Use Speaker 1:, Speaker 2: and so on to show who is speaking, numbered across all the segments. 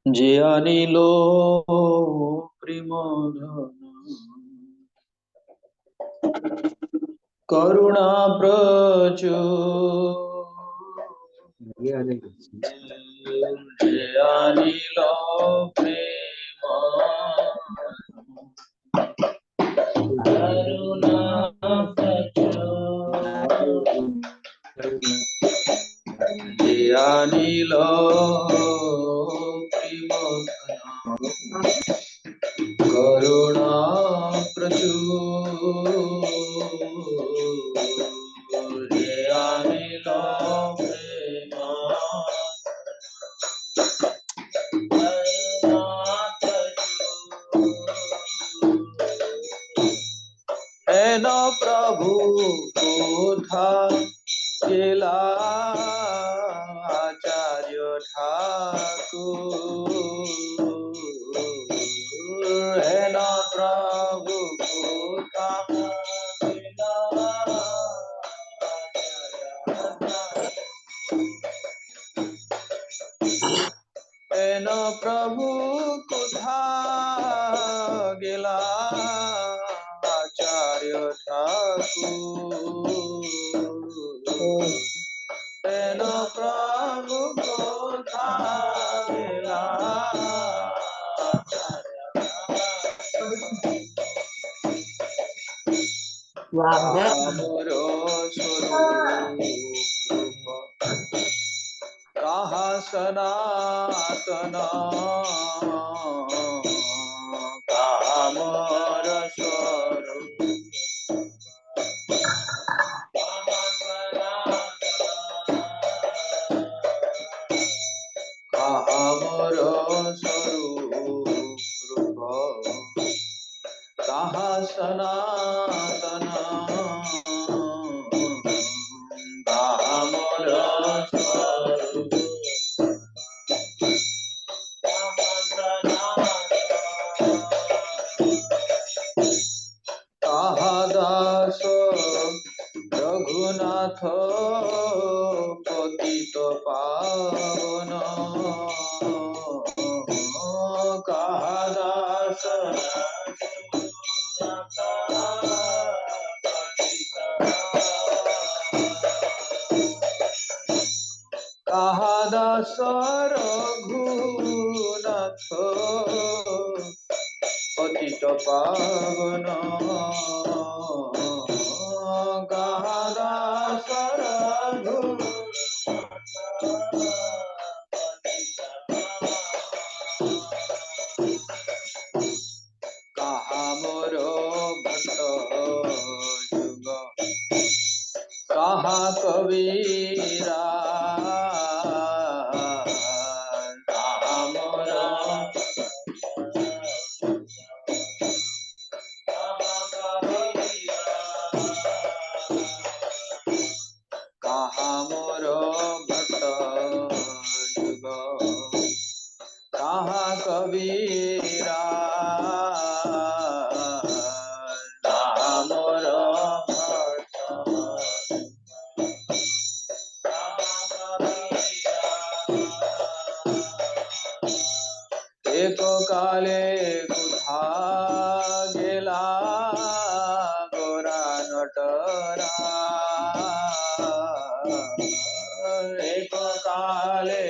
Speaker 1: যে আনিল প্রেমধন করুণা প্রচুর যে আনিল প্রেম করুণা প্রচুর যে আনিল প্রেমধন করুণা প্রচুর যে আনিল প্রেম হেন প্রভু কোথা গেলা আচার্য ঠাকুর হেন প্রভু কোথা গেলা হেন প্রভু কোথা গেলা আচার্য ঠাকুর হেন প্রভু কোথা গেলা আমর স্বরূপ কাহা সনাতন কামর স্বরূপ কামর স্বরূপ কাহা সনাতন কামর স্বরূপ কাহা দাস রঘুনাথ পতিত পাবন কাহা দাস কাহা দাস রঘুনাথ পতিত পাবন কাহা দাস রঘু কাহা মোর ভট্ট যুগ কাহা কবীরা কাহা মোর কাহা মোর ভট্ট যুগ কাহা কবীরা কাহা মোর ভট্ট এক কালে কোথা গেলা গোরা নটরা এক কালে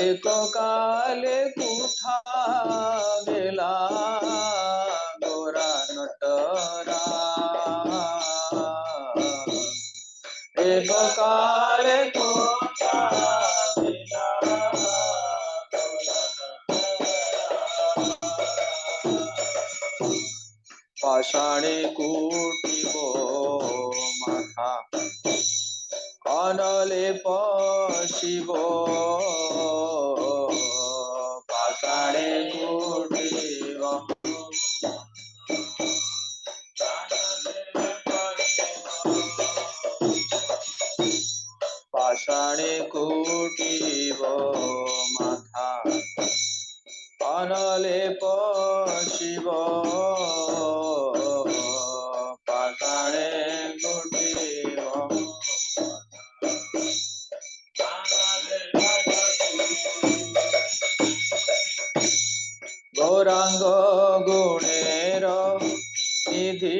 Speaker 1: এক কালে কোথা গেলা গোরা নটরা এক কালে কোথা গেলা পাষাণে কুটিব মাথা অনলে পশিব পাষাণে কুটিব পাষাণে কুটিব মাথা অনলে शिव पाषाणे कुटीव गौरांग गुणेर निधि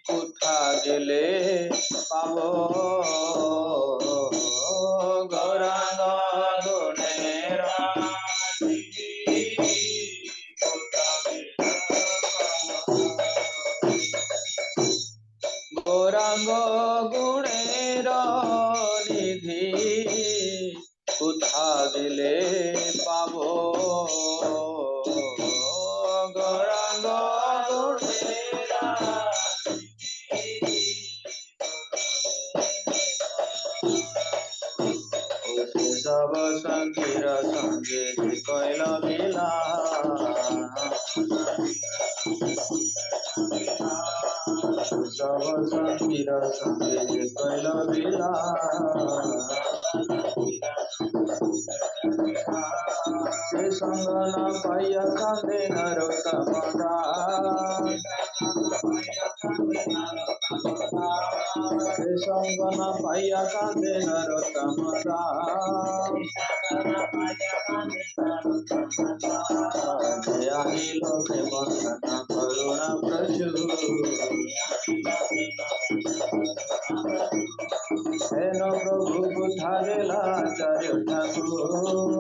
Speaker 1: कुथा गेले पाव गौरांग गुणेर गौरांग गुणेर निधि कुथा गेले पाव गौरांग गुणेर सब संकीर संगे कैल मिला सब संकीर संगे कैल मिला से संग न पाइया कांदे नरोत्तम दास से संग न पाइया कांदे नरोत्तम दास दयानि लोके बंधन करुणा प्रचुर हेन प्रभु बुधा गेला आचार्य ठाकुर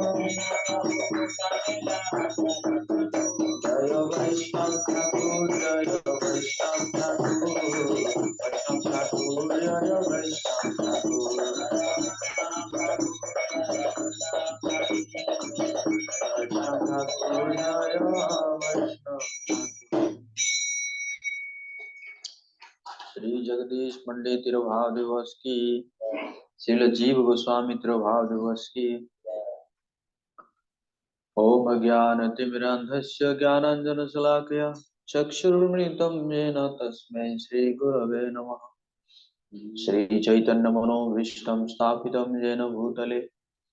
Speaker 1: जय वैष्णव ठाकुर जय वैष्णव ठाकुर वैष्णव ठाकुर जय वैष्णव ठाकुर वैष्णव ठाकुर जय वैष्णव। श्री जगदीश पंडित तिरुभाव दिवस की, श्रील जीव गोस्वामी तिरुभाव दिवस की। ओम अज्ञानतिमिरान्धस्य ज्ञानाञ्जनशलाकया चक्षुरुन्मिलितं येन तस्मै श्रीगुरवे नमः। श्रीचैतन्यमनोभीष्टं स्थापितं येन भूतले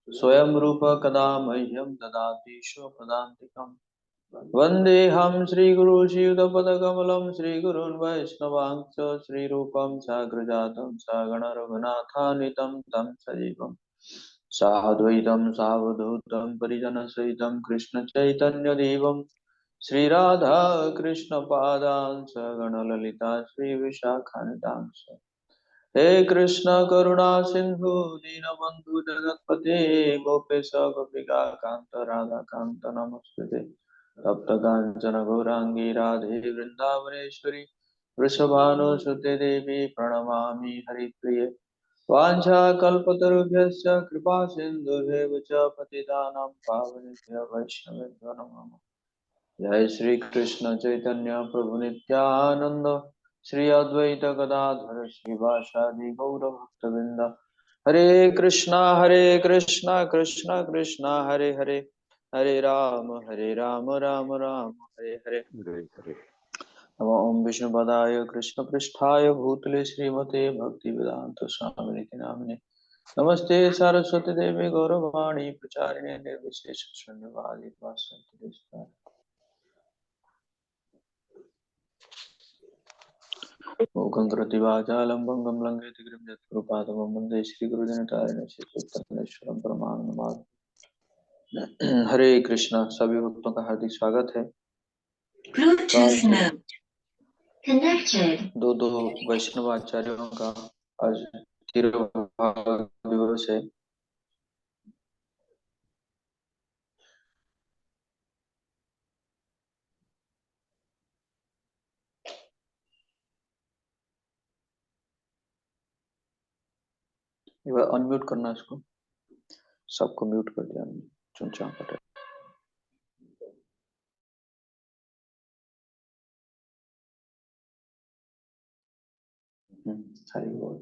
Speaker 1: स्वयं रूप कदा मह्यं ददाति स्वपदान्तिकम्। वन्देऽहं श्रीगुरु श्रीयुतपदकमलं श्रीगुरून् वैष्णवांश्च श्रीरूपं साग्रजातं सगण रघुनाथान्वितं तं सजीवम् साद्वैतं सावधूतं परिजनसहितं कृष्णचैतन्यदेवं श्रीराधा कृष्णपादान् सगण ललिता श्रीविशाखान्वितांश्च। हे कृष्ण करुणा सिंधु दीनबंधु जगत्पते गोपेश गोपिका कांत राधा कांत नमस्ते तप्त कांचन गौरांगी राधे वृंदावनेश्वरी वृषभानुसुते देवी प्रणमामि हरिप्रिये वाञ्छाकल्पतरुभ्यश्च कृपा सिन्धुभ्येव च पतितानां पावनेभ्यः वैष्णवेभ्यो नमः। जय श्री कृष्ण चैतन्य प्रभु नित्यानंद श्री अद्वैत गदाधर श्रीवासादि गौर भक्तवृंद। हरे कृष्णा कृष्णा कृष्णा हरे हरे हरे राम राम राम हरे हरे। नमो ओम विष्णुपदाय कृष्ण पृष्ठाय भूतले श्रीमते भक्ति वेदांत स्वामी नामिने नमस्ते सरस्वती देवी गौरवाणी प्रचारिणे निर्विशेष शून्यवादी वासंति मूकं करोति वाचालं भंगं लंघयति गिरिं यत्कृपातमं वन्दे श्रीगुरुजनतारिणं श्रीचैतन्येश्वरं परमानंदमाधवं। हरे कृष्णा। सभी भक्तों का हार्दिक स्वागत है। दो वैष्णव आचार्यों का आज तिरुभाव दिवस है। एक बार अनम्यूट करना इसको, सबको म्यूट कर दिया हमने, चुनचा पटे। हरी बोल।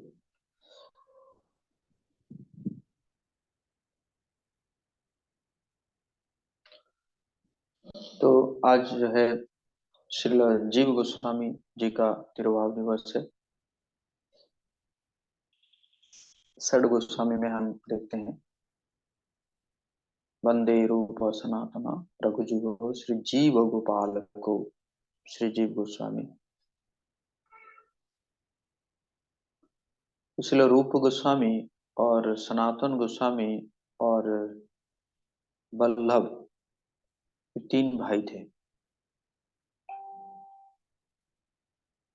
Speaker 1: तो आज जो है श्रील जीव गोस्वामी जी का तिरुभाव दिवस है। षड गोस्वामी में हम देखते हैं वंदे रूप सनातन रघुजुगो श्री जीव गोपाल को श्री जीव गोस्वामी। इसलिए रूप गोस्वामी और सनातन गोस्वामी और वल्लभ, ये तीन भाई थे।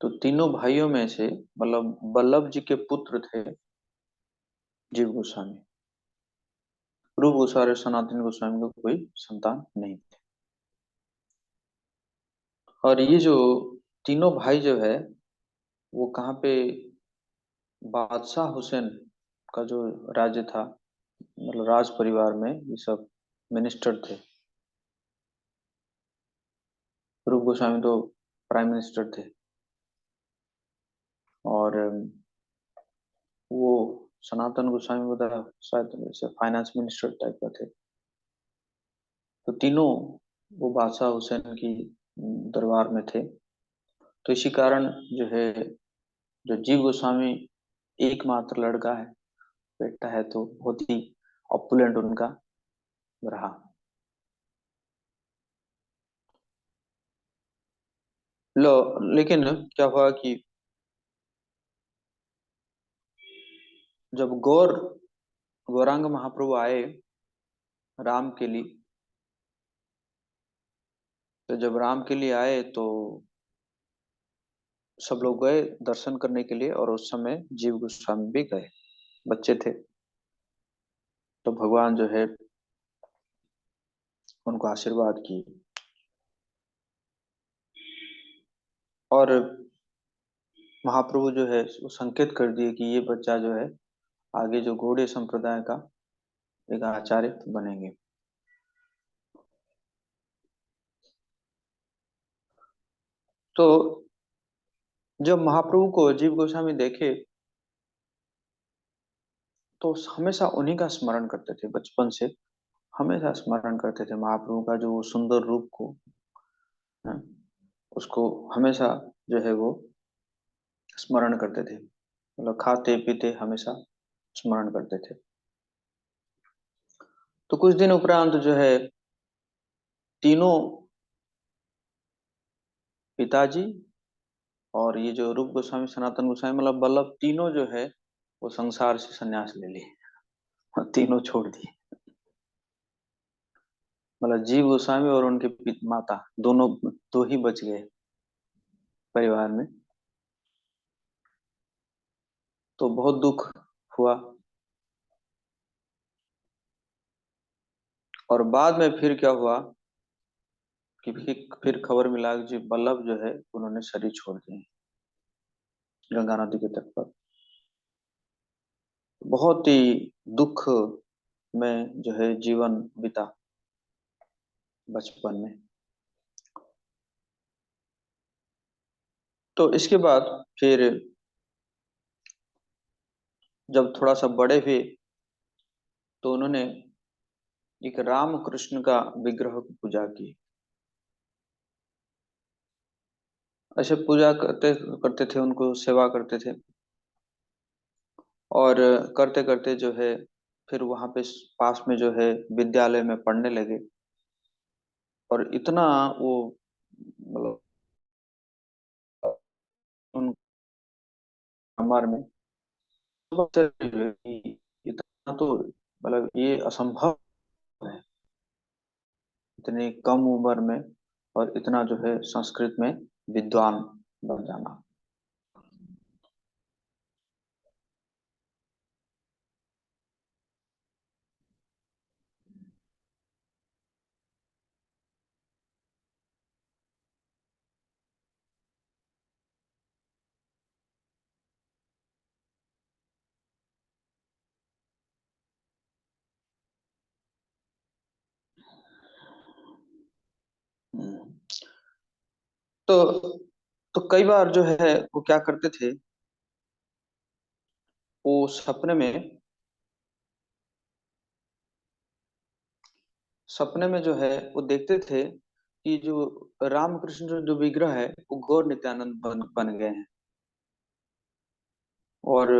Speaker 1: तो तीनों भाइयों में से मतलब वल्लभ जी के पुत्र थे जीव गोस्वामी। रूप गोस्वामी और सनातन गोस्वामी को कोई संतान नहीं थी। और ये जो तीनों भाई जो है वो कहाँ पे, बादशाह हुसैन का जो राज्य था, मतलब राज परिवार में ये सब मिनिस्टर थे। रूप गोस्वामी तो प्राइम मिनिस्टर थे और वो सनातन गोस्वामी बताया शायद जैसे फाइनेंस मिनिस्टर टाइप का थे। तो तीनों वो बादशाह हुसैन की दरबार में थे। तो इसी कारण जो है, जो जीव गोस्वामी एकमात्र लड़का है, बेटा है, तो बहुत ही ऑपुलेंट उनका रहा। लो, लेकिन क्या हुआ कि जब गौरांग महाप्रभु आए राम के लिए, तो जब राम के लिए आए तो सब लोग गए दर्शन करने के लिए, और उस समय जीव गोस्वामी भी गए, बच्चे थे। तो भगवान जो है उनको आशीर्वाद किए और महाप्रभु जो है वो संकेत कर दिए कि ये बच्चा जो है आगे जो गौड़ीय संप्रदाय का एक आचार्य बनेंगे। तो जब महाप्रभु को जीव गोस्वामी देखे तो हमेशा उन्हीं का स्मरण करते थे, बचपन से हमेशा स्मरण करते थे महाप्रभु का जो वो सुंदर रूप को, है, उसको हमेशा जो है वो स्मरण करते थे, मतलब खाते पीते हमेशा स्मरण करते थे। तो कुछ दिन उपरांत जो है तीनों, पिताजी और ये जो रूप गोस्वामी सनातन गोस्वामी मतलब वल्लभ, तीनों जो है वो संसार से संन्यास ले लिए, तीनों छोड़ दिए। मतलब जीव गोस्वामी और उनके माता दोनों, दो ही बच गए परिवार में। तो बहुत दुख हुआ। और बाद में फिर क्या हुआ कि फिर खबर मिला कि जी वल्लभ जो है उन्होंने शरीर छोड़ दिए गंगा नदी के तट पर। बहुत ही दुख में जो है जीवन बीता बचपन में। तो इसके बाद फिर जब थोड़ा सा बड़े हुए तो उन्होंने एक राम कृष्ण का विग्रह की पूजा की। ऐसे पूजा करते करते थे, उनको सेवा करते थे और करते करते जो है फिर वहां पे पास में जो है विद्यालय में पढ़ने लगे। और इतना वो मतलब उन ग्रामर में कि इतना तो मतलब ये असंभव है, इतनी कम उम्र में और इतना जो है संस्कृत में विद्वान बन जाना। हम्म। तो तो कई बार जो है वो क्या करते थे, वो सपने में जो है वो देखते थे कि जो रामकृष्ण जो विग्रह है वो गौर नित्यानंद बन गए हैं और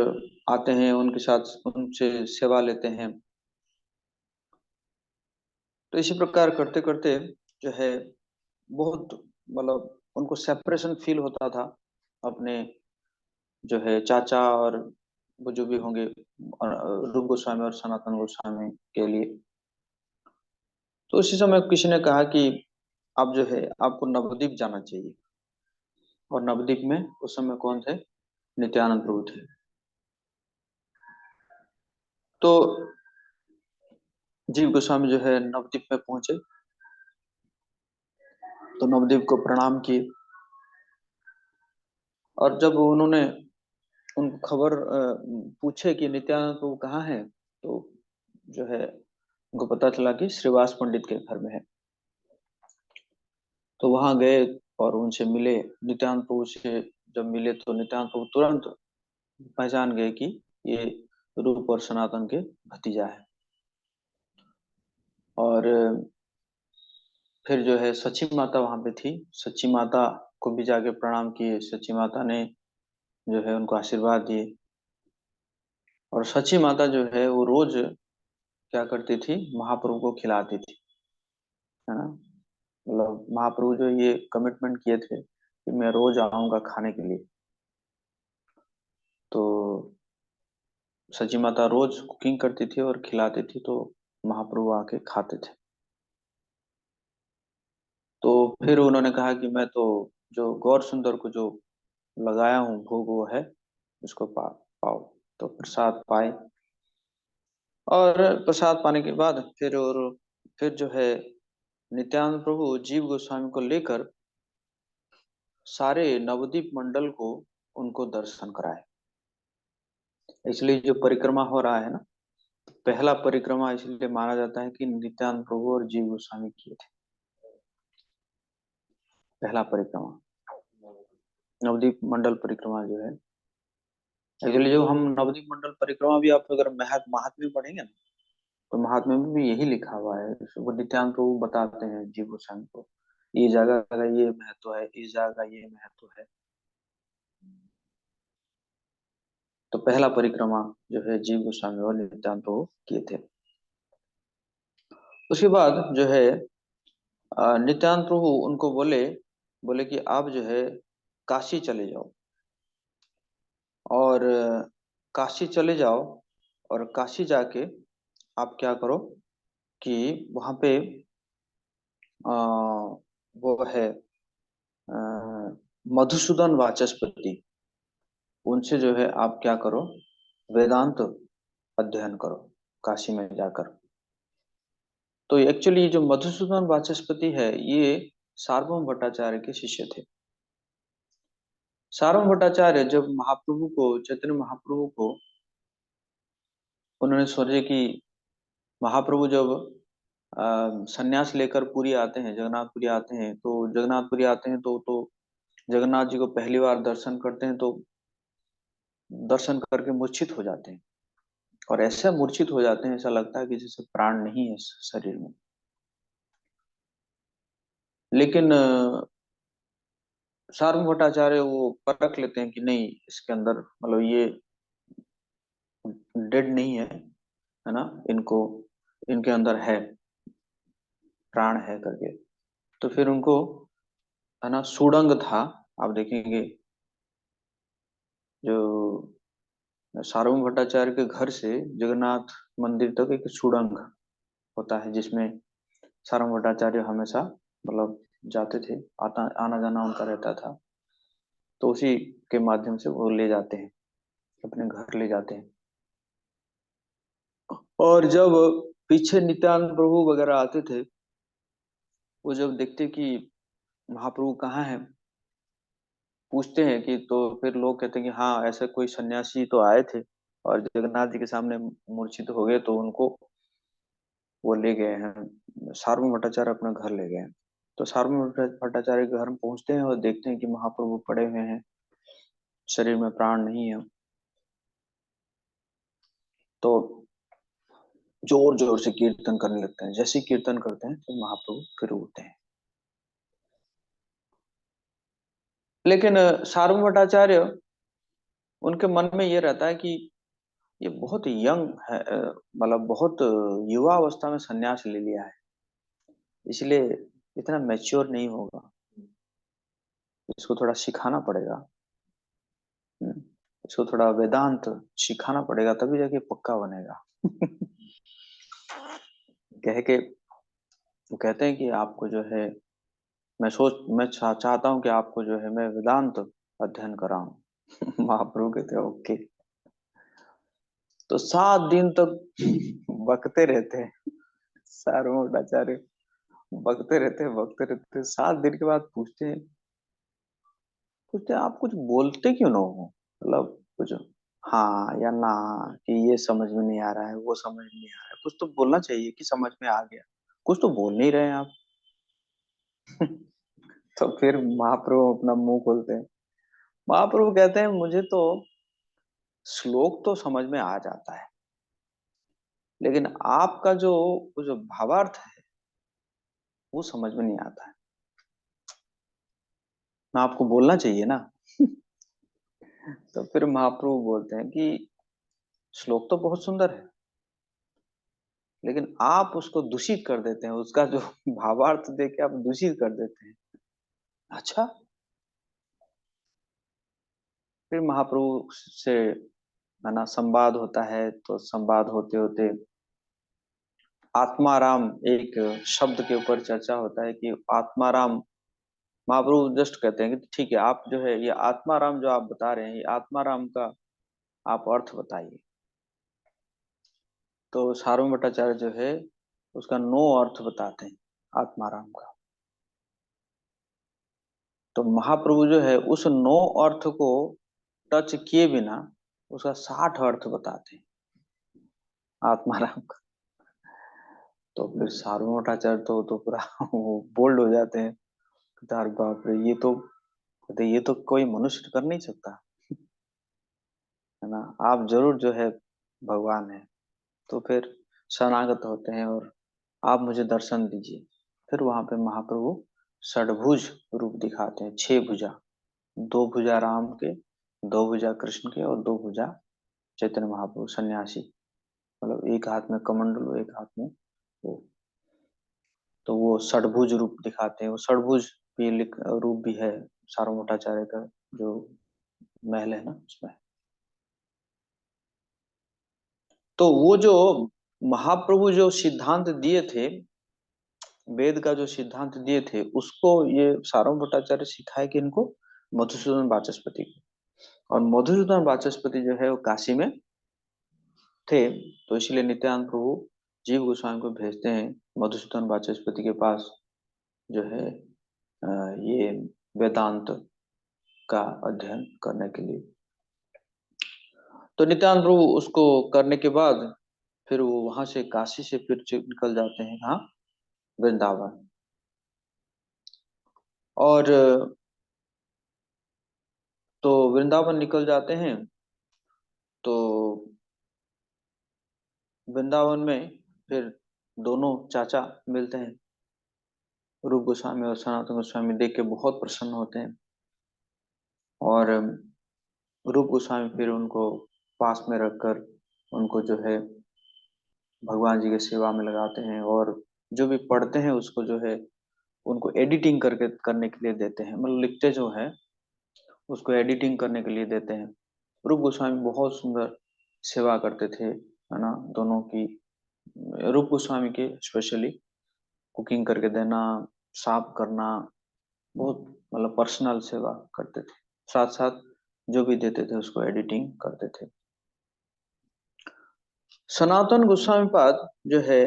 Speaker 1: आते हैं उनके साथ, उनसे सेवा लेते हैं। तो इसी प्रकार करते करते जो है बहुत, मतलब उनको सेपरेशन फील होता था अपने जो है चाचा और वो जो भी होंगे रूप गोस्वामी और सनातन गोस्वामी के लिए। तो उसी समय किसी ने कहा कि आप जो है आपको नवद्वीप जाना चाहिए। और नवद्वीप में उस समय कौन थे? नित्यानंद प्रभु थे। तो जीव गोस्वामी जो है नवद्वीप में पहुंचे, तो नवद्वीप को प्रणाम किए। और जब उन्होंने उनको खबर पूछे कि नित्यानंद प्रभु कहाँ है, तो जो है उनको पता चला कि श्रीवास पंडित के घर में है। तो वहां गए और उनसे मिले। नित्यानंद प्रभु से जब मिले तो नित्यानंद प्रभु तुरंत पहचान गए कि ये रूप और सनातन के भतीजा है। और फिर जो है सची माता वहां पे थी। सची माता को भी जाके प्रणाम किए। सची माता ने जो है उनको आशीर्वाद दिए। और सची माता जो है वो रोज क्या करती थी, महाप्रभु को खिलाती थी, है ना। मतलब महाप्रभु जो ये कमिटमेंट किए थे कि मैं रोज आऊंगा खाने के लिए, तो सची माता रोज कुकिंग करती थी और खिलाती थी, तो महाप्रभु आके खाते थे। तो फिर उन्होंने कहा कि मैं तो जो गौर सुंदर को जो लगाया हूँ भोग वो है, उसको पाओ। तो प्रसाद पाए। और प्रसाद पाने के बाद फिर जो है नित्यानंद प्रभु जीव गोस्वामी को लेकर सारे नवद्वीप मंडल को उनको दर्शन कराए। इसलिए जो परिक्रमा हो रहा है ना, पहला परिक्रमा इसलिए माना जाता है कि नित्यानंद प्रभु और जीव गोस्वामी किए थे पहला परिक्रमा। नवद्वीप मंडल परिक्रमा जो है, एक्चुअली जो हम नवद्वीप मंडल परिक्रमा भी, आप अगर महात्म्य पढ़ेंगे ना, तो महात्म्य में भी यही लिखा हुआ है। वो नित्यानंद प्रभु बताते हैं जीव गोस्वामी को, ये जगह का ये महत्व है, इस जगह का ये महत्व है। तो पहला परिक्रमा जो है जीव गोस्वामी और नित्यानंद प्रभु किए थे। उसके बाद जो है नित्यानंद प्रभु उनको बोले बोले कि आप जो है काशी चले जाओ। और काशी चले जाओ, और काशी जाके आप क्या करो कि वहां पे वो है अ, मधुसूदन वाचस्पति, उनसे जो है आप क्या करो, वेदांत अध्ययन करो काशी में जाकर। तो एक्चुअली ये जो मधुसूदन वाचस्पति है, ये सार्वभौम भट्टाचार्य के शिष्य थे। सार्वभौम भट्टाचार्य जब महाप्रभु को, चैतन्य महाप्रभु को, उन्होंने सोचे कि महाप्रभु जब संन्यास लेकर पुरी आते हैं, जगन्नाथपुरी आते हैं, तो जगन्नाथपुरी आते हैं तो जगन्नाथ जी को पहली बार दर्शन करते हैं, तो दर्शन करके मूर्छित हो जाते हैं। और ऐसे मूर्छित हो जाते हैं, ऐसा लगता है कि जैसे प्राण नहीं है इस शरीर में। लेकिन सार्वभौम भट्टाचार्य वो परख लेते हैं कि नहीं, इसके अंदर मतलब ये डेड नहीं है ना, इनको, इनके अंदर है, प्राण है करके। तो फिर उनको, है ना, सुड़ंग था। आप देखेंगे जो सार्वभौम भट्टाचार्य के घर से जगन्नाथ मंदिर तक एक सुड़ंग होता है, जिसमें सार्वभौम भट्टाचार्य हमेशा मतलब जाते थे, आता आना जाना उनका रहता था। तो उसी के माध्यम से वो ले जाते हैं, अपने घर ले जाते हैं। और जब पीछे नित्यानंद प्रभु वगैरह आते थे, वो जब देखते कि महाप्रभु कहाँ है, पूछते हैं कि, तो फिर लोग कहते हैं कि हाँ ऐसे कोई सन्यासी तो आए थे और जगन्नाथ जी के सामने मूर्छित हो गए, तो उनको वो ले गए हैं, सार्वभौम भट्टाचार्य अपने घर ले गए हैं। तो सार्वभौम भट्टाचार्य के घर में पहुंचते हैं और देखते हैं कि महाप्रभु पड़े हुए हैं, शरीर में प्राण नहीं है। तो जोर जोर से कीर्तन करने लगते हैं। जैसे ही कीर्तन करते हैं तो महाप्रभु फिर उठते हैं। लेकिन सार्वभौम भट्टाचार्य, उनके मन में ये रहता है कि ये बहुत यंग है, मतलब बहुत युवा अवस्था में संन्यास ले लिया है। इसलिए इतना मैच्योर नहीं होगा, इसको थोड़ा सिखाना पड़ेगा। हम्म, इसको थोड़ा वेदांत सिखाना पड़ेगा, तभी जाके पक्का बनेगा। कह के वो कहते हैं कि आपको जो है, मैं चाहता हूँ कि आपको जो है मैं वेदांत अध्ययन कराऊं। महाप्रभु कहते हैं ओके। तो 7 दिन तक बकते रहते हैं सार्वभौमाचार्य, बकते रहते हैं। 7 दिन के बाद पूछते हैं आप कुछ बोलते क्यों ना हो, मतलब कुछ हाँ या ना, कि ये समझ में नहीं आ रहा है, वो समझ में नहीं आ रहा है, कुछ तो बोलना चाहिए कि समझ में आ गया, कुछ तो बोल नहीं रहे हैं आप। तो फिर महाप्रभु अपना मुंह खोलते हैं। महाप्रभु कहते हैं मुझे तो श्लोक तो समझ में आ जाता है, लेकिन आपका जो वो जो भावार्थ है वो समझ में नहीं आता है, ना आपको बोलना चाहिए ना। तो फिर महाप्रभु बोलते हैं कि श्लोक तो बहुत सुंदर है, लेकिन आप उसको दूषित कर देते हैं, उसका जो भावार्थ दे के आप दूषित कर देते हैं। अच्छा। फिर महाप्रभु से है ना संवाद होता है, तो संवाद होते होते आत्माराम एक शब्द के ऊपर चर्चा होता है कि आत्माराम, महाप्रभु जस्ट कहते हैं कि ठीक है, आप जो है ये आत्माराम जो आप बता रहे हैं, ये आत्माराम का आप अर्थ बताइए। तो सार्वभौम भट्टाचार्य जो है उसका 9 अर्थ बताते हैं आत्माराम का। तो महाप्रभु जो है उस 9 अर्थ को टच किए बिना उसका 60 अर्थ बताते हैं आत्माराम का। तो फिर सार्वभौम भट्टाचार्य तो पूरा वो बोल्ड हो जाते हैं, कहते हैं, अरे बाप रे, ये तो कहते हैं, ये तो कोई मनुष्य कर नहीं सकता, है ना, आप जरूर जो है भगवान है। तो फिर शरणागत होते हैं और आप मुझे दर्शन दीजिए। फिर वहां पे महाप्रभु षडभुज रूप दिखाते हैं, 6 भुजा, 2 भुजा राम के, 2 भुजा कृष्ण के, और 2 भुजा चैतन्य महाप्रभु सन्यासी, मतलब एक हाथ में कमंडल एक हाथ में वो। तो वो षडभुज रूप दिखाते हैं, वो षडभुज भी रूप भी है सार्वभौमाचार्य का जो महल है ना उसमें। तो वो जो महाप्रभु जो सिद्धांत दिए थे, वेद का जो सिद्धांत दिए थे, उसको ये सारों भट्टाचार्य सिखाए कि इनको मधुसूदन वाचस्पति को। और मधुसूदन वाचस्पति जो है वो काशी में थे, तो इसलिए नित्यानंद प्रभु जीव गोस्वामी को भेजते हैं मधुसूदन वाचस्पति के पास जो है ये वेदांत का अध्ययन करने के लिए। तो नित्यानंद प्रभु उसको करने के बाद फिर वो वहां से काशी से फिर निकल जाते हैं कहाँ, वृंदावन। और तो वृंदावन निकल जाते हैं, तो वृंदावन में फिर दोनों चाचा मिलते हैं, रूप गोस्वामी और सनातन गोस्वामी, देख के बहुत प्रसन्न होते हैं। और रूप गोस्वामी फिर उनको पास में रखकर उनको जो है भगवान जी की सेवा में लगाते हैं, और जो भी पढ़ते हैं उसको जो है उनको एडिटिंग करके करने के लिए देते हैं, मतलब लिखते जो है उसको एडिटिंग करने के लिए देते हैं। रूप गोस्वामी बहुत सुंदर सेवा करते थे, है ना, दोनों की। रूप गोस्वामी के स्पेशली कुकिंग करके देना, साफ करना, बहुत मतलब पर्सनल सेवा करते थे। साथ साथ जो भी देते थे उसको एडिटिंग करते थे। सनातन गोस्वामी पाद जो है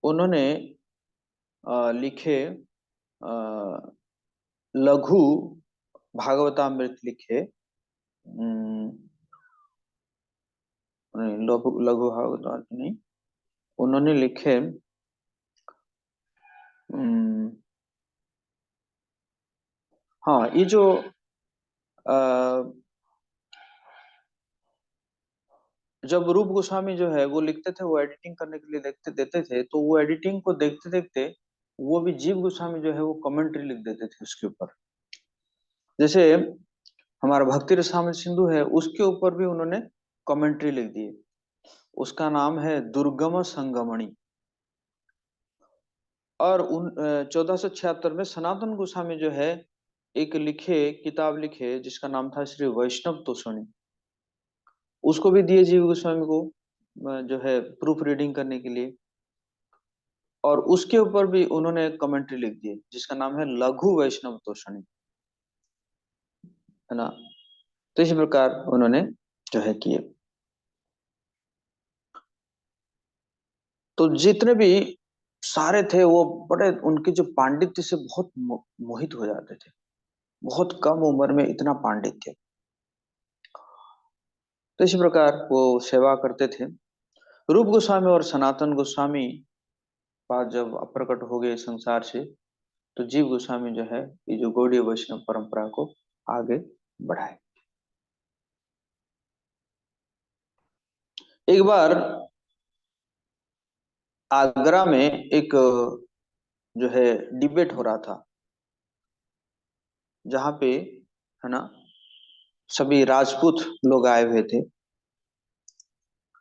Speaker 1: उन्होंने लिखे लघु भागवतामृत लिखे। नहीं, लघु लघु भागवतामृत नहीं, उन्होंने लिखे अम, हाँ, ये जो अ, जब रूप गोस्वामी जो है वो लिखते थे, वो एडिटिंग करने के लिए देखते देते थे, तो वो एडिटिंग को देखते देखते वो भी जीव गोस्वामी जो है वो कमेंट्री लिख देते थे उसके ऊपर। जैसे हमारा भक्ति रसामृत सिंधु है, उसके ऊपर भी उन्होंने कमेंट्री लिख दी। उसका नाम है दुर्गम संगमणि। और 1476 में सनातन गोस्वामी जो है एक किताब लिखे जिसका नाम था श्री वैष्णव तोषणी। उसको भी दिए जीव गोस्वामी को जो है प्रूफ रीडिंग करने के लिए। और उसके ऊपर भी उन्होंने कमेंट्री लिख दी जिसका नाम है लघु वैष्णव तोषणी, है ना। तो इसी प्रकार उन्होंने जो है किए। तो जितने भी सारे थे वो बड़े उनके जो पांडित्य से बहुत मोहित हो जाते थे। बहुत कम उम्र में इतना पांडित्य। तो इसी प्रकार वो सेवा करते थे। रूप गोस्वामी और सनातन गोस्वामी पाद जब अप्रकट हो गए संसार से, तो जीव गोस्वामी जो है ये जो गौड़ीय वैष्णव परंपरा को आगे बढ़ाए। एक बार आगरा में एक जो है डिबेट हो रहा था, जहां पे, है ना, सभी राजपूत लोग आए हुए थे।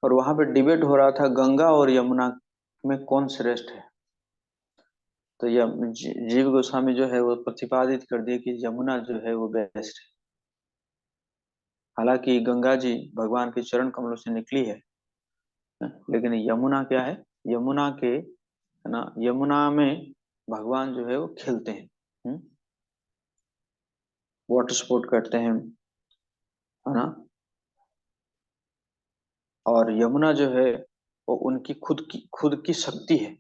Speaker 1: और वहां पे डिबेट हो रहा था गंगा और यमुना में कौन श्रेष्ठ है। तो जीव गोस्वामी जो है वो प्रतिपादित कर दिए कि यमुना जो है वो बेस्ट है। हालांकि गंगा जी भगवान के चरण कमलों से निकली है, लेकिन यमुना क्या है, यमुना के, है ना, यमुना में भगवान जो है वो खेलते हैं, वाटर स्पोर्ट करते हैं, है ना। और यमुना जो है वो उनकी खुद की शक्ति है।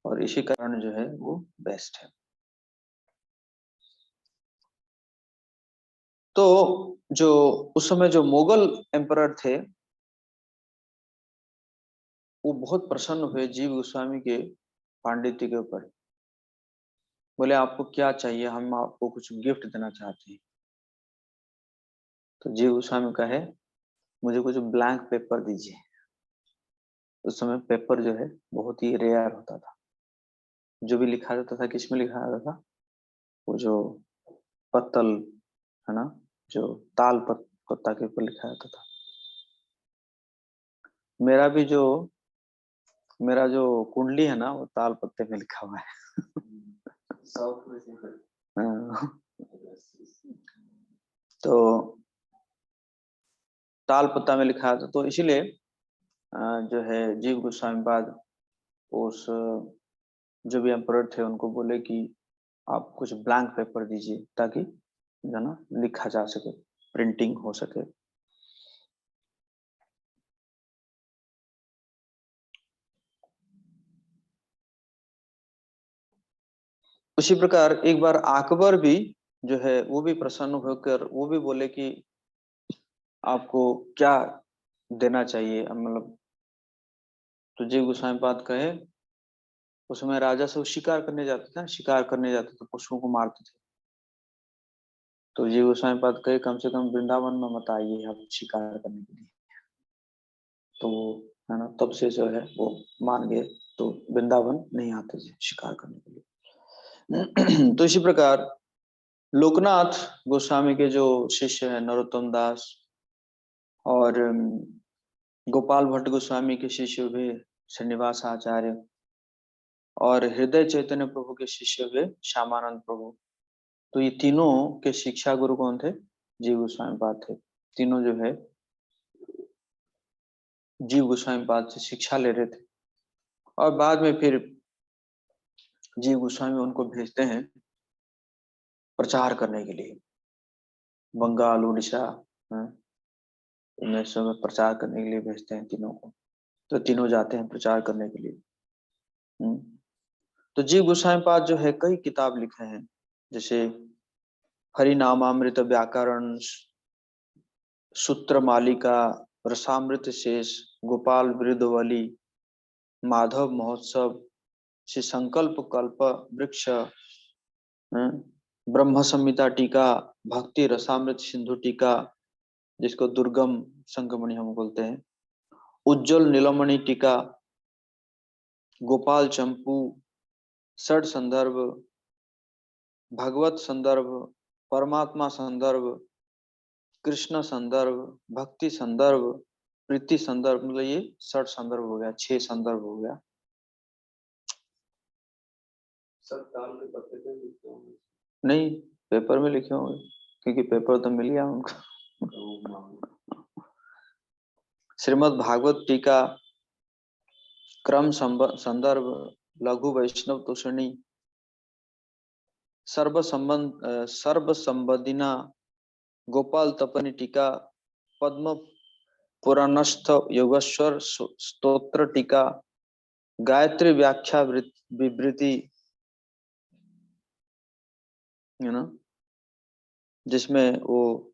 Speaker 1: और इसी कारण जो है वो बेस्ट है। तो जो उस समय जो मुगल एम्परर थे वो बहुत प्रसन्न हुए जीव गोस्वामी के पांडित्य के ऊपर। बोले आपको क्या चाहिए, हम आपको कुछ गिफ्ट देना चाहते हैं। तो जीव गोस्वामी कहे मुझे कुछ ब्लैंक पेपर दीजिए। उस समय पेपर जो है बहुत ही रेयर होता था। जो भी लिखा जाता था किस में लिखा जाता था, वो जो पत्तल, है ना, जो पत्ता के ऊपर लिखा जाता था। मेरा भी जो मेरा जो कुंडली है ना वो ताल पत्ते में लिखा हुआ है। हाँ, तो ताल पत्ता में लिखा था, तो इसीलिए जो है जीव गोस्वामी बाद उस जो भी एम्परर थे उनको बोले कि आप कुछ ब्लैंक पेपर दीजिए ताकि जो ना लिखा जा सके, प्रिंटिंग हो सके। उसी प्रकार एक बार अकबर भी जो है वो भी प्रसन्न होकर वो भी बोले कि आपको क्या देना चाहिए, मतलब। तो जीव गोस्वामी पाद कहे उस समय राजा सब शिकार करने जाते थे, शिकार करने जाते थे, पशुओं को मारते थे। तो जीव गोस्वामी पाद कहे कम से कम वृंदावन में मत आइए आप शिकार करने के लिए। तो वो, है ना, तब से जो है वो मान गए। तो वृंदावन नहीं आते थे शिकार करने के लिए। तो इसी प्रकार लोकनाथ गोस्वामी के जो शिष्य है नरोत्तम दास, और गोपाल भट्ट गोस्वामी के शिष्य हुए श्रीनिवास आचार्य, और हृदय चैतन्य प्रभु के शिष्य हुए श्यामानंद प्रभु। तो ये तीनों के शिक्षा गुरु कौन थे, जीव गोस्वामी पाद थे। तीनों जो है जीव गोस्वामी पाद से शिक्षा ले रहे थे। और बाद में फिर जीव गोस्वामी उनको भेजते हैं प्रचार करने के लिए बंगाल उड़ीसा, इनमें सब प्रचार करने के लिए भेजते हैं तीनों को। तो तीनों जाते हैं प्रचार करने के लिए। हम्म। तो जीव गोस्वामी पाद जो है कई किताब लिखे हैं, जैसे हरिनामामृत व्याकरण, सूत्र मालिका, रसामृत शेष, गोपाल वृद्धवली, माधव महोत्सव, श्री संकल्प कल्प वृक्ष, ब्रह्म संहिता टीका, भक्ति रसामृत सिंधु टीका, जिसको दुर्गम संगमणि हम बोलते हैं, उज्जवल नीलमणि टीका, गोपाल चंपू, षड संदर्भ, भगवत संदर्भ, परमात्मा संदर्भ, कृष्ण संदर्भ, भक्ति संदर्भ, प्रीति संदर्भ, मतलब ये षड संदर्भ हो गया, 6 संदर्भ हो गया। सब ताल के पत्ते पे लिखे होंगे? नहीं, पेपर में लिखे होंगे, क्योंकि पेपर तो मिल गया उनको। श्रीमद् भागवत टीका क्रम संदर्भ लघु वैष्णव तोषणी सर्व संबंधिना गोपाल तपनी टीका पद्म पुराणस्थ योगेश्वर स्तोत्र टीका गायत्री व्याख्या विवृति, है ना, जिसमें वो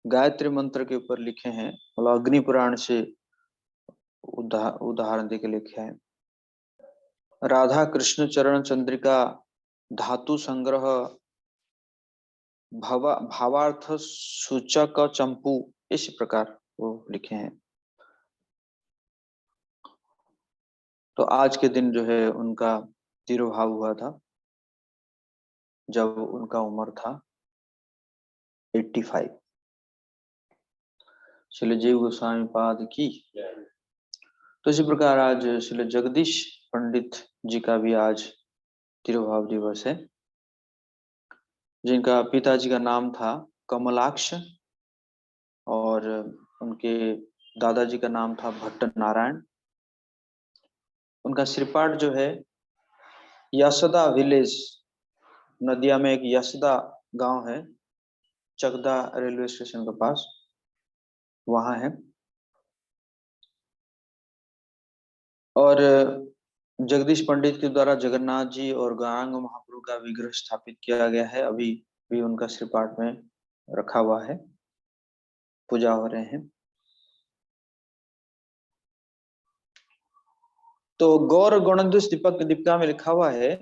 Speaker 1: गायत्री मंत्र के ऊपर लिखे हैं, मतलब अग्नि पुराण से उदाहरण देके लिखे हैं। राधा कृष्ण चरण चंद्रिका धातु संग्रह भावार्थ सूचक चंपू, इस प्रकार वो लिखे हैं। तो आज के दिन जो है उनका तिरोभाव हुआ था, जब उनका उम्र था 85। श्री जीव गोस्वामी पाद की। तो इसी प्रकार आज श्री जगदीश पंडित जी का भी आज तिरोभाव दिवस है, जिनका पिताजी का नाम था कमलाक्ष और उनके दादाजी का नाम था भट्ट नारायण। उनका श्रीपाठ जो है यशदा विलेज, नदिया में एक यशदा गांव है, चकदा रेलवे स्टेशन के पास, वहां है। और जगदीश पंडित के द्वारा जगन्नाथ जी और गौरांग महाप्रभु का विग्रह स्थापित किया गया है, अभी भी उनका श्रीपाठ में रखा हुआ है, पूजा हो रहे हैं। तो गौर गणेश दीपिका में लिखा हुआ है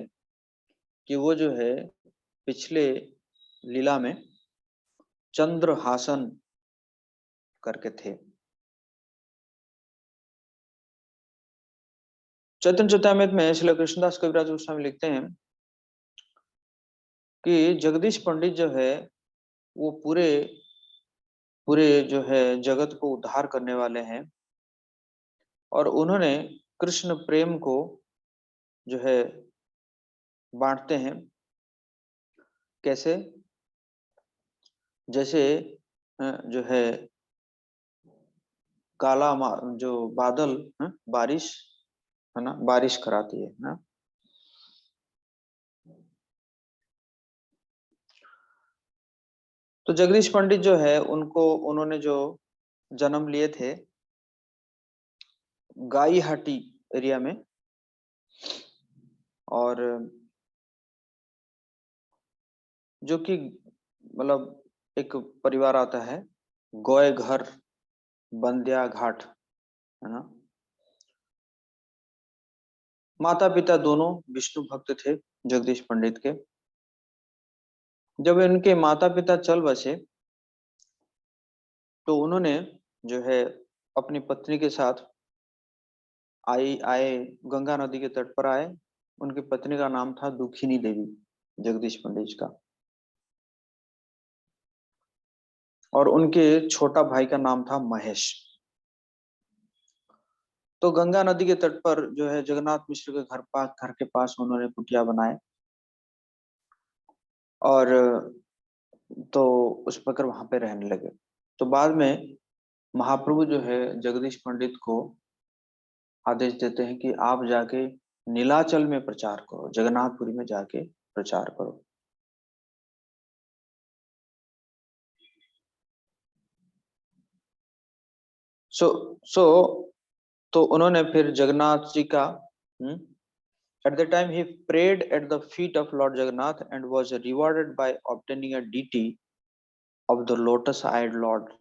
Speaker 1: कि वो जो है पिछले लीला में चंद्रहासन करके थे। चैतन्य चैतामृत में श्री कृष्णदास कविराज गोस्वामी लिखते हैं कि जगदीश पंडित जो है वो पूरे जो है जगत को उद्धार करने वाले हैं, और उन्होंने कृष्ण प्रेम को जो है बांटते हैं। कैसे? जैसे जो है काला जो बादल बारिश है ना, बारिश कराती है ना। तो जगदीश पंडित जो है उन्होंने जो जन्म लिए थे गाईहाटी एरिया में, और जो कि मतलब एक परिवार आता है गोय घर बंदिया घाट, है ना। माता पिता दोनों विष्णु भक्त थे जगदीश पंडित के। जब इनके माता पिता चल बसे तो उन्होंने जो है अपनी पत्नी के साथ आए गंगा नदी के तट पर आए। उनकी पत्नी का नाम था दुखिनी देवी, जगदीश पंडित का, और उनके छोटा भाई का नाम था महेश। तो गंगा नदी के तट पर जो है जगन्नाथ मिश्र के घर के पास उन्होंने कुटिया बनाए, और तो उस प्रकार वहां पे रहने लगे। तो बाद में महाप्रभु जो है जगदीश पंडित को आदेश देते हैं कि आप जाके नीलाचल में प्रचार करो, जगन्नाथपुरी में जाके प्रचार करो। सो तो उन्होंने फिर जगन्नाथ जी का at the time he prayed at the feet of Lord Jagannath and was rewarded by obtaining a deity of the lotus-eyed Lord.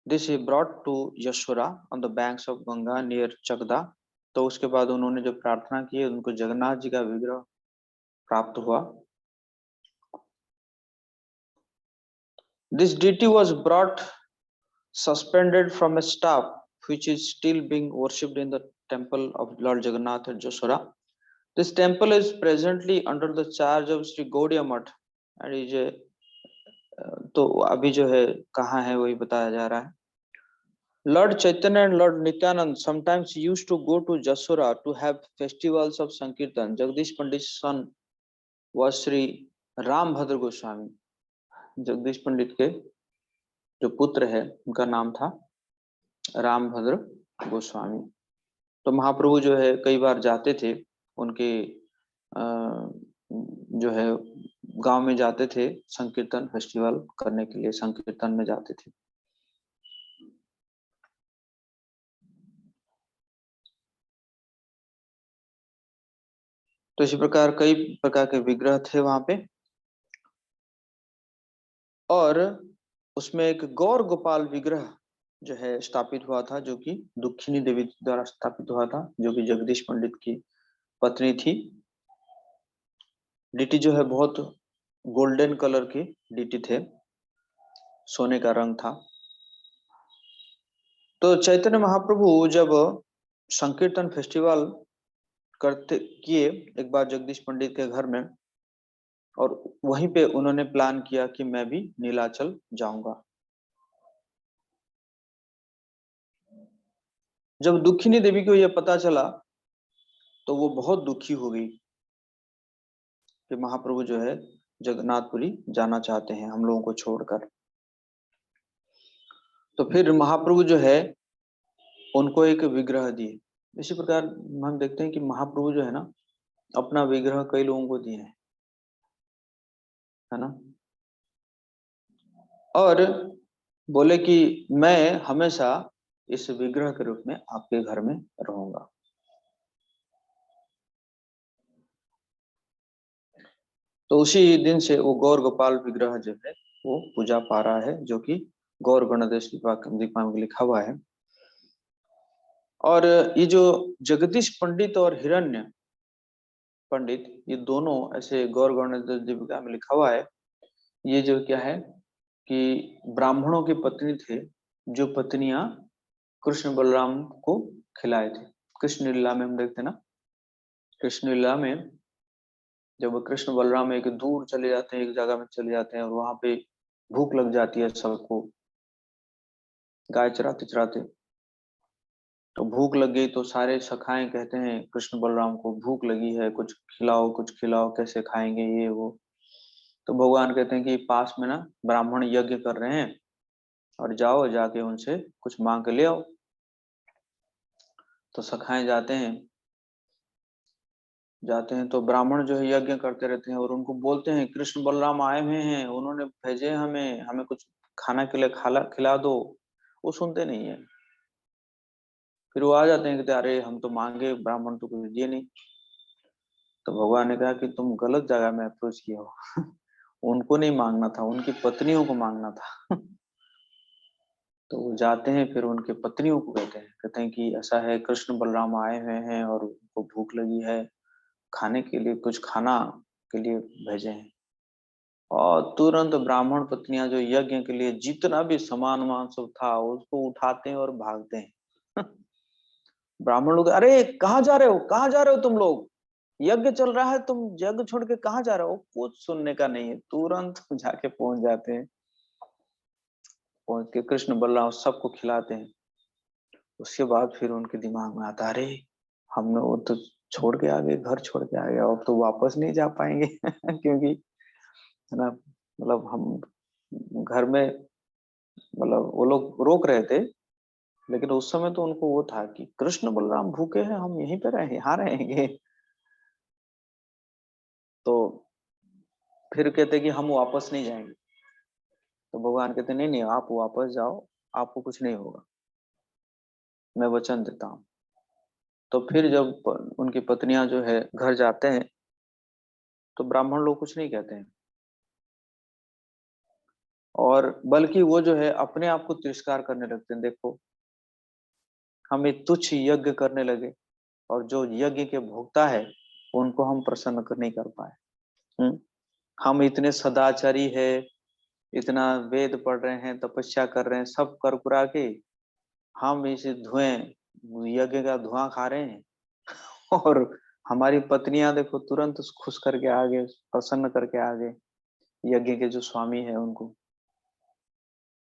Speaker 1: This he brought to Yashura on the banks of Ganga near Chakda. तो उसके बाद उन्होंने जो प्रार्थना की उनको जगन्नाथ जी का विग्रह प्राप्त हुआ। This deity was brought suspended from a staff which is still being worshipped in the temple of Lord Jagannath at Yashura. This temple is presently under the charge of Sri Gaudiya Math and is a तो अभी जो है कहाँ है वही बताया जा रहा है। Lord Chaitanya and Lord Nityanand sometimes used to go to Jasura to have festivals of Sankirtan. Jagdish Pandit's son वह श्री रामभद्र गोस्वामी, जगदीश पंडित के जो पुत्र है उनका नाम था रामभद्र गोस्वामी। तो महाप्रभु जो है कई बार जाते थे उनके जो है गांव में जाते थे, संकीर्तन फेस्टिवल करने के लिए संकीर्तन में जाते थे। तो इसी प्रकार कई प्रकार के विग्रह थे वहां पे, और उसमें एक गौर गोपाल विग्रह जो है स्थापित हुआ था, जो कि दुखिनी देवी द्वारा स्थापित हुआ था, जो कि जगदीश पंडित की पत्नी थी। डीटी जो है बहुत गोल्डन कलर के डीटी थे, सोने का रंग था। तो चैतन्य महाप्रभु जब संकीर्तन फेस्टिवल करते किए एक बार जगदीश पंडित के घर में, और वहीं पे उन्होंने प्लान किया कि मैं भी नीलाचल जाऊंगा। जब दुखिनी देवी को यह पता चला तो वो बहुत दुखी हो गई कि महाप्रभु जो है जगन्नाथपुरी जाना चाहते हैं हम लोगों को छोड़कर। तो फिर महाप्रभु जो है उनको एक विग्रह दिए। इसी प्रकार हम देखते हैं कि महाप्रभु जो है ना अपना विग्रह कई लोगों को दिए हैं, है ना, और बोले कि मैं हमेशा इस विग्रह के रूप में आपके घर में रहूंगा। तो उसी दिन से वो गौर गोपाल विग्रह जो है वो पूजा पा रहा है, जो कि गौर गणदेश दीपा में लिखा हुआ है। और ये जो जगदीश पंडित और हिरण्य पंडित, ये दोनों ऐसे गौर गणदेश दीपिका में लिखा हुआ है, ये जो क्या है कि ब्राह्मणों की पत्नी थे, जो पत्नियां कृष्ण बलराम को खिलाए थे। कृष्ण लीला में हम देखते हैं ना, कृष्ण लीला में जब कृष्ण बलराम एक दूर चले जाते हैं, एक जगह में चले जाते हैं, और वहां पे भूख लग जाती है सबको, गाय चराते चराते। तो भूख लग गई तो सारे सखाएं कहते हैं कृष्ण बलराम को भूख लगी है, कुछ खिलाओ कुछ खिलाओ, कैसे खाएंगे ये वो। तो भगवान कहते हैं कि पास में ना ब्राह्मण यज्ञ कर रहे हैं, और जाओ जाके उनसे कुछ मांग के ले आओ। तो सखाएं जाते हैं तो ब्राह्मण जो है यज्ञ करते रहते हैं, और उनको बोलते हैं कृष्ण बलराम आए हुए हैं, उन्होंने भेजे हमें, हमें कुछ खाना के लिए खिला दो। वो सुनते नहीं है। फिर वो आ जाते हैं कि अरे हम तो मांगे, ब्राह्मण तो कुछ दिए नहीं। तो भगवान ने कहा कि तुम गलत जगह में अप्रोच किए हो। उनको नहीं मांगना था, उनकी पत्नियों को मांगना था। तो वो जाते हैं, फिर उनके पत्नियों को कहते हैं कि ऐसा है कृष्ण बलराम आए हुए हैं और उनको भूख लगी है, खाने के लिए कुछ खाना के लिए भेजे हैं। और तुरंत ब्राह्मण पत्नियां जो यज्ञ के लिए जितना भी सामान वामान सब था उसको उठाते हैं और भागते हैं। ब्राह्मण लोग, अरे कहाँ जा रहे हो, कहाँ जा रहे हो तुम लोग, यज्ञ चल रहा है, तुम यज्ञ छोड़ के कहाँ जा रहे हो। कुछ सुनने का नहीं है, तुरंत जाके पहुंच जाते हैं। पहुंच के कृष्ण बलराम सबको खिलाते हैं। उसके बाद फिर उनके दिमाग में आता, अरे हमने वो तो छोड़ के आ गए, घर छोड़ के आ गए, अब तो वापस नहीं जा पाएंगे। क्योंकि है ना, मतलब हम घर में, मतलब वो लोग रोक रहे थे, लेकिन उस समय तो उनको वो था कि कृष्ण बलराम भूखे हैं, हम यहीं पे रहे, यहाँ रहेंगे। तो फिर कहते कि हम वापस नहीं जाएंगे। तो भगवान कहते नहीं नहीं, आप वापस जाओ, आपको कुछ नहीं होगा, मैं वचन देता हूँ। तो फिर जब उनकी पत्नियां जो है घर जाते हैं, तो ब्राह्मण लोग कुछ नहीं कहते हैं, और बल्कि वो जो है अपने आप को तिरस्कार करने लगते हैं। देखो हम एक तुच्छ यज्ञ करने लगे, और जो यज्ञ के भोक्ता है उनको हम प्रसन्न नहीं कर पाए। हम इतने सदाचारी है, इतना वेद पढ़ रहे हैं, तपस्या कर रहे हैं, सब कर कुरा के हम इस धुएं, यज्ञ का धुआं खा रहे हैं। और हमारी पत्नियां देखो तुरंत खुश करके आ गए, प्रसन्न करके आ गए यज्ञ के जो स्वामी है उनको।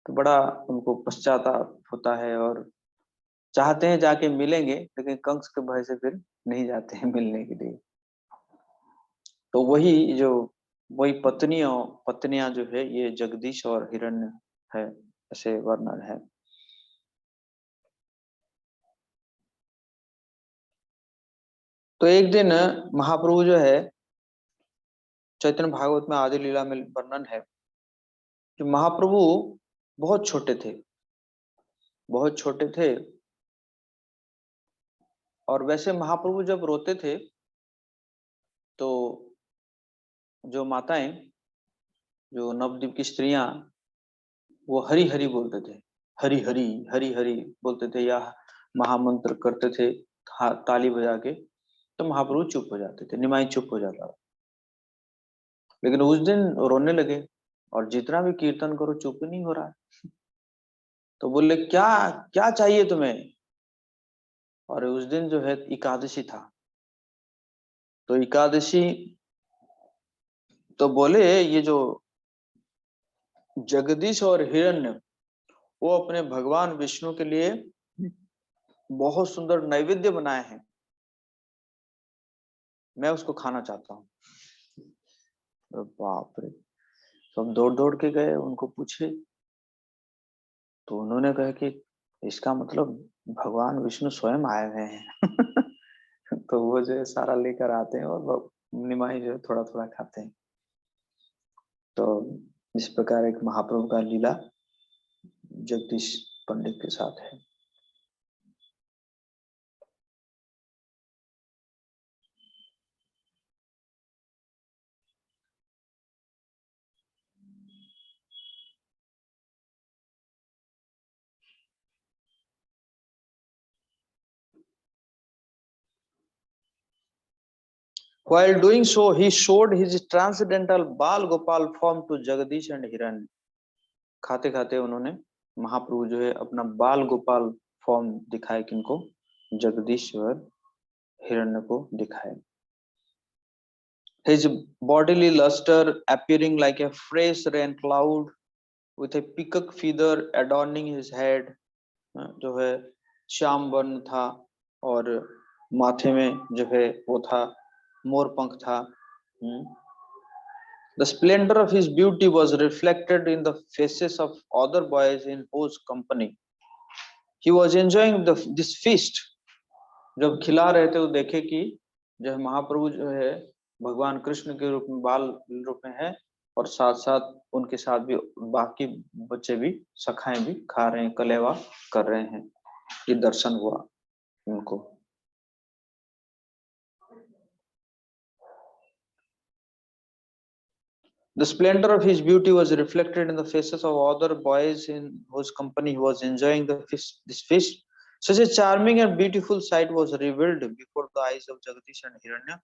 Speaker 1: तो बड़ा उनको पश्चाताप होता है, और चाहते हैं जाके मिलेंगे, लेकिन कंस के भय से फिर नहीं जाते हैं मिलने के लिए। तो वही जो वही पत्नियां जो है ये जगदीश और हिरण्य है, ऐसे वर्णन है। तो एक दिन महाप्रभु जो है, चैतन्य भागवत में आदि लीला में वर्णन है कि महाप्रभु बहुत छोटे थे, बहुत छोटे थे। और वैसे महाप्रभु जब रोते थे तो जो माताएं, जो नवद्वीप की स्त्रियां, वो हरि हरि बोलते थे, हरि हरि, हरि हरि बोलते थे, या महामंत्र करते थे ताली बजा के। तो महाप्रभु चुप हो जाते थे, निमाई चुप हो जाता था। लेकिन उस दिन रोने लगे, और जितना भी कीर्तन करो चुप ही नहीं हो रहा है। तो बोले क्या, क्या चाहिए तुम्हें? और उस दिन जो है एकादशी था, तो एकादशी, तो बोले ये जो जगदीश और हिरण्य, वो अपने भगवान विष्णु के लिए बहुत सुंदर नैवेद्य बनाए हैं, मैं उसको खाना चाहता हूँ। अरे बाप रे! सब दौड़ दौड़ के गए, उनको पूछे, तो उन्होंने कहा कि इसका मतलब भगवान विष्णु स्वयं आए हुए हैं। तो वो जो है सारा लेकर आते हैं, और निमाई जो है थोड़ा थोड़ा खाते हैं। तो इस प्रकार एक महाप्रभु का लीला जगदीश पंडित के साथ है। While doing so, he showed his transcendental Bal Gopal form to Jagdish and Hiran. खाते खाते उन्होंने, महाप्रभु जो है अपना बाल गोपाल फॉर्म दिखाए, किनको? जगदीश और हिरण्य को दिखाए। His bodily luster appearing like a fresh rain cloud with a peacock feather adorning his head, जो है श्याम वर्ण था, और माथे में जो है वो था, मोर पंख था। The splendor of his beauty was reflected in the faces of other boys in whose company he was enjoying this feast. जब खिला रहे थे, वो देखे कि जो महाप्रभु जो है भगवान कृष्ण के रूप में, बाल रूप में है, और साथ साथ उनके साथ भी बाकी बच्चे भी, सखाएं भी खा रहे हैं, कलेवा कर रहे हैं। ये दर्शन हुआ उनको। The splendor of his beauty was reflected in the faces of other boys in whose company he was enjoying this feast. Such a charming and beautiful sight was revealed before the eyes of Jagadish and Hiranya.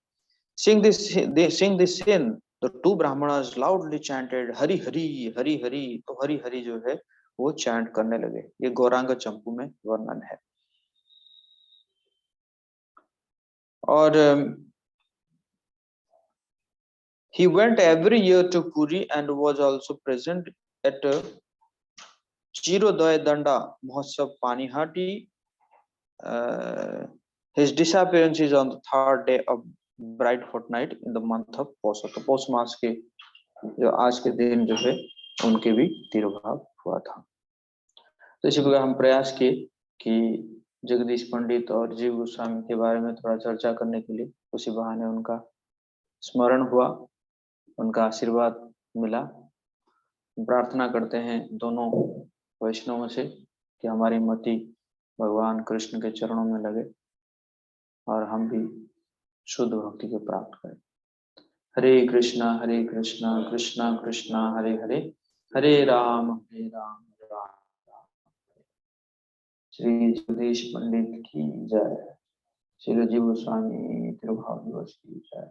Speaker 1: Seeing this scene, the two Brahmanas loudly chanted Hari Hari, Hari Hari. तो Hari Hari जो है वो chant करने लगे। ये गौरांग चंपू में वर्णन है। और he went every year to Puri and was also present at Chirodaya Danda Mahotsav Panihati. His disappearance is on the third day of bright fortnight in the month of Pौष। तो पौष मास के जो आज के दिन जो है उनके भी तिरुभाव हुआ था। तो इसी प्रकार हम प्रयास किए कि जगदीश पंडित और जीव गोस्वामी के बारे में थोड़ा चर्चा करने के लिए, उसी बहाने उनका स्मरण हुआ, उनका आशीर्वाद मिला। प्रार्थना करते हैं दोनों वैष्णवों से कि हमारी मति भगवान कृष्ण के चरणों में लगे और हम भी शुद्ध भक्ति को प्राप्त करें। हरे कृष्णा कृष्णा कृष्णा हरे हरे, हरे राम राम राम। श्री जगदीश पंडित की जय, श्री जीव गोस्वामी तिरुभाव दिवस की जय।